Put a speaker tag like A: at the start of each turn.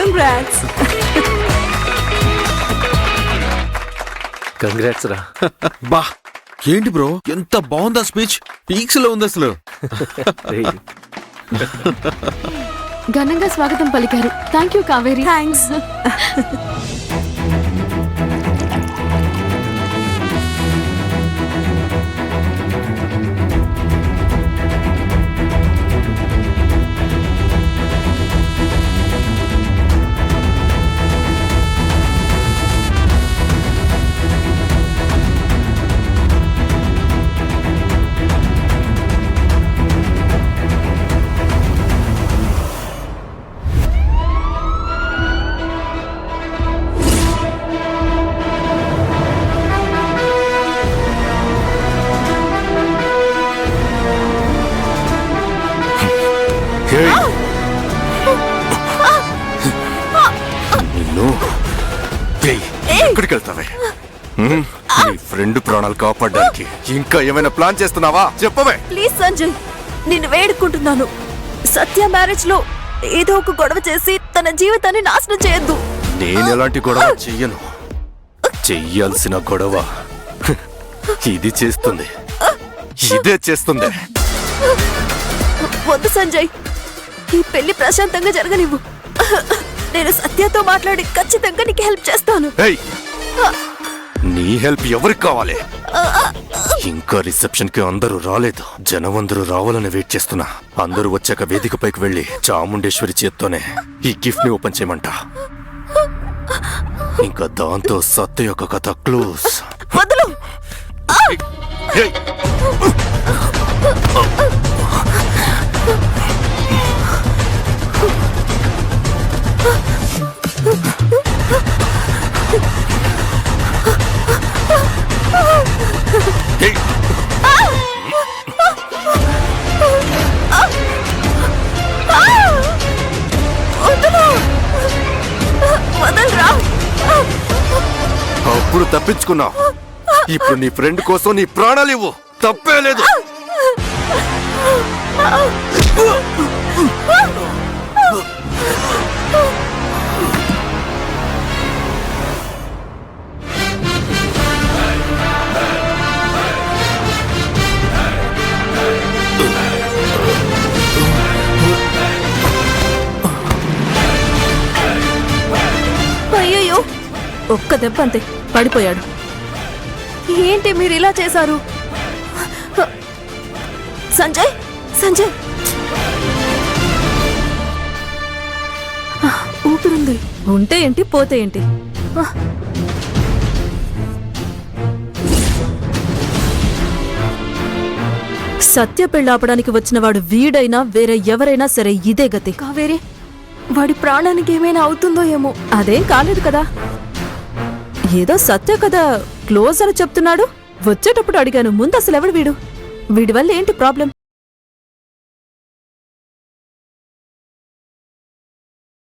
A: Congrats.
B: Congrats రా.
C: బా ఏంటి బ్రో, ఎంత బాగుందా స్పీచ్, పీక్స్ లో ఉంది అసలు.
D: ఘనంగా స్వాగతం పలికారు. Thank you Kaveri.
A: థ్యాంక్స్.
E: ఎక్కడికి వెళ్తావే? నీ ఫ్రెండ్ ప్రాణాలు కాపాడడానికి ఇంకా ఏమైనా ప్లాన్ చేస్తున్నావా? చెప్పవే.
A: ప్లీజ్ సంజయ్, నిన్ను వేడుకుంటున్నాను. సత్య మ్యారేజ్ లో ఏదో ఒక గొడవ చేసి తన జీవితాన్ని నాశనం చేయొద్దు.
E: నేను ఎలాంటి గొడవ చెయ్యను. చెయ్యాల్సిన గొడవ ఇది చేస్తుంది, ఇదే చేస్తుంది.
A: వద్దు సంజయ్, ఈ పెళ్లి ప్రశాంతంగా జరగనివ్వు. నేను సత్యతో మాట్లాడి ఖచ్చితంగా నీకు హెల్ప్ చేస్తాను.
E: నీ హెల్ప్ ఎవరికి కావాలి? ఇంకా రిసెప్షన్ కి అందరూ రాలేదు. జనం అందరూ రావాలని వెయిట్ చేస్తున్నా. అందరూ వచ్చాక వేదిక పైకి వెళ్లి చాముండేశ్వరి చేత్తోనే ఈ గిఫ్ట్ ని ఓపెన్ చేయమంట. ఇంకా దాంతో సత్య యొక్క కథ క్లోజ్.
A: వదులు.
E: అప్పుడు తప్పించుకున్నావు. ఇప్పుడు నీ ఫ్రెండ్ కోసం నీ ప్రాణాలు ఇవ్వు, తప్పే లేదు.
A: అయ్యో, ఒక్క దెబ్బ అంతే, పడిపోయాడు. ఏంటి మీరు ఇలా చేశారు? సంజయ్, సంజయ్, ఊపిరుంది. ఉంటే ఏంటి, పోతే ఏంటి? సత్య పెళ్ళాపడానికి వచ్చిన వాడు వీడైనా వేరే ఎవరైనా సరే ఇదే గతి. కావేరి, వాడి ప్రాణానికి ఏమైనా అవుతుందో ఏమో. అదేం కాలేదు కదా. ఏదో సత్య కదా క్లోజ్ అని చెప్తున్నాడు. వచ్చేటప్పుడు అడిగాను, ముందు అసలు ఎవడు వీడు? వీడి వల్ల ఏంటి ప్రాబ్లం?